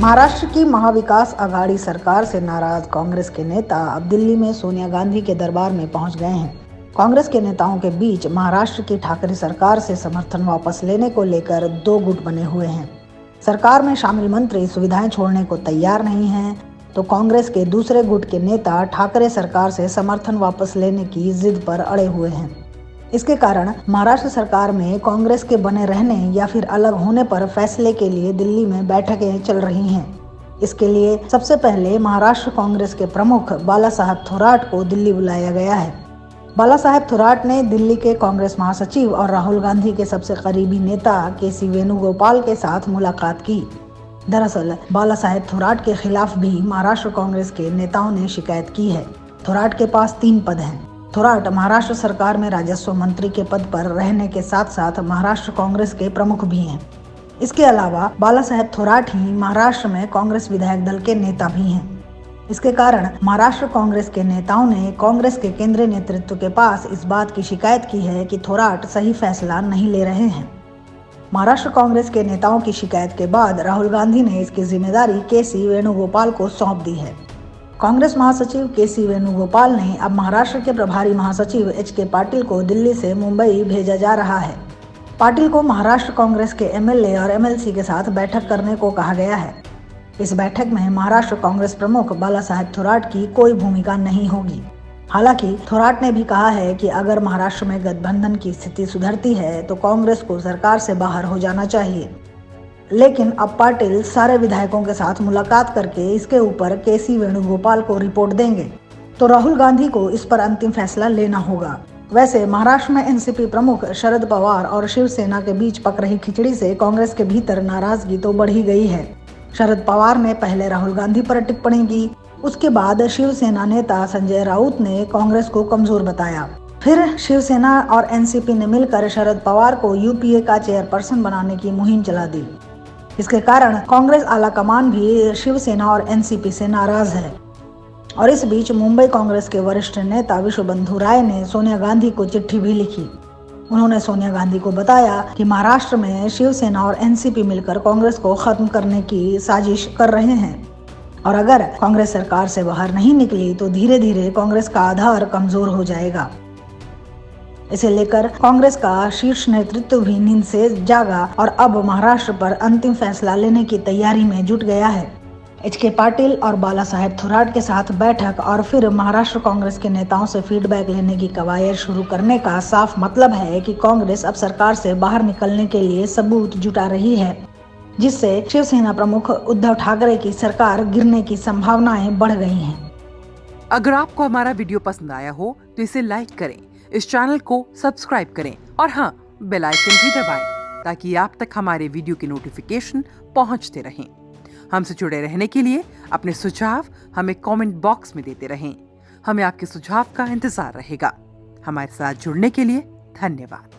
महाराष्ट्र की महाविकास आघाड़ी सरकार से नाराज कांग्रेस के नेता अब दिल्ली में सोनिया गांधी के दरबार में पहुंच गए हैं। कांग्रेस के नेताओं के बीच महाराष्ट्र की ठाकरे सरकार से समर्थन वापस लेने को लेकर दो गुट बने हुए हैं। सरकार में शामिल मंत्री सुविधाएं छोड़ने को तैयार नहीं हैं, तो कांग्रेस के दूसरे गुट के नेता ठाकरे सरकार से समर्थन वापस लेने की जिद पर अड़े हुए हैं। इसके कारण महाराष्ट्र सरकार में कांग्रेस के बने रहने या फिर अलग होने पर फैसले के लिए दिल्ली में बैठकें चल रही हैं। इसके लिए सबसे पहले महाराष्ट्र कांग्रेस के प्रमुख बाला साहेब थोराट को दिल्ली बुलाया गया है। बाला साहेब थोराट ने दिल्ली के कांग्रेस महासचिव और राहुल गांधी के सबसे करीबी नेता के.सी. वेणुगोपाल के साथ मुलाकात की। दरअसल बाला साहेब थोराट के खिलाफ भी महाराष्ट्र कांग्रेस के नेताओं ने शिकायत की है। थोराट के पास 3 पद हैं। थोराट महाराष्ट्र सरकार में राजस्व मंत्री के पद पर रहने के साथ साथ महाराष्ट्र कांग्रेस के प्रमुख भी हैं। इसके अलावा बाला साहेब थोराट ही महाराष्ट्र में कांग्रेस विधायक दल के नेता भी हैं। इसके कारण महाराष्ट्र कांग्रेस के नेताओं ने कांग्रेस के केंद्रीय नेतृत्व के पास इस बात की शिकायत की है कि थोराट सही फैसला नहीं ले रहे हैं। महाराष्ट्र कांग्रेस के नेताओं की शिकायत के बाद राहुल गांधी ने इसकी जिम्मेदारी के.सी. वेणुगोपाल को सौंप दी है। कांग्रेस महासचिव के.सी. वेणुगोपाल ने अब महाराष्ट्र के प्रभारी महासचिव एच.के. पाटिल को दिल्ली से मुंबई भेजा जा रहा है। पाटिल को महाराष्ट्र कांग्रेस के एमएलए और एमएलसी के साथ बैठक करने को कहा गया है। इस बैठक में महाराष्ट्र कांग्रेस प्रमुख बाला साहेब थोराट की कोई भूमिका नहीं होगी। हालांकि थोराट ने भी कहा है कि अगर महाराष्ट्र में गठबंधन की स्थिति सुधरती है तो कांग्रेस को सरकार से बाहर हो जाना चाहिए। लेकिन अब पाटिल सारे विधायकों के साथ मुलाकात करके इसके ऊपर के.सी. वेणुगोपाल को रिपोर्ट देंगे, तो राहुल गांधी को इस पर अंतिम फैसला लेना होगा। वैसे महाराष्ट्र में एनसीपी प्रमुख शरद पवार और शिवसेना के बीच पक रही खिचड़ी से कांग्रेस के भीतर नाराजगी तो बढ़ ही गई है। शरद पवार ने पहले राहुल गांधी पर टिप्पणी की, उसके बाद शिवसेना नेता संजय राउत ने कांग्रेस को कमजोर बताया। फिर शिवसेना और एनसीपी ने मिलकर शरद पवार को यूपीए का चेयरपर्सन बनाने की मुहिम चला दी। इसके कारण कांग्रेस आला कमान भी शिवसेना और एनसीपी से नाराज है। और इस बीच मुंबई कांग्रेस के वरिष्ठ नेता विश्वबंधु राय ने सोनिया गांधी को चिट्ठी भी लिखी। उन्होंने सोनिया गांधी को बताया कि महाराष्ट्र में शिवसेना और एनसीपी मिलकर कांग्रेस को खत्म करने की साजिश कर रहे हैं और अगर कांग्रेस सरकार से बाहर नहीं निकली तो धीरे धीरे कांग्रेस का आधार कमजोर हो जाएगा। इसे लेकर कांग्रेस का शीर्ष नेतृत्व भी नींद से जागा और अब महाराष्ट्र पर अंतिम फैसला लेने की तैयारी में जुट गया है। एच.के. पाटिल और बाला साहेब थोराट के साथ बैठक और फिर महाराष्ट्र कांग्रेस के नेताओं से फीडबैक लेने की कवायद शुरू करने का साफ मतलब है कि कांग्रेस अब सरकार से बाहर निकलने के लिए सबूत जुटा रही है, जिससे शिवसेना प्रमुख उद्धव ठाकरे की सरकार गिरने की संभावनाएं बढ़ गई हैं। अगर आपको हमारा वीडियो पसंद आया हो तो इसे लाइक करें, इस चैनल को सब्सक्राइब करें और हाँ, बेल आइकन भी दबाएं ताकि आप तक हमारे वीडियो की नोटिफिकेशन पहुंचते रहें। हमसे जुड़े रहने के लिए अपने सुझाव हमें कमेंट बॉक्स में देते रहें। हमें आपके सुझाव का इंतजार रहेगा। हमारे साथ जुड़ने के लिए धन्यवाद।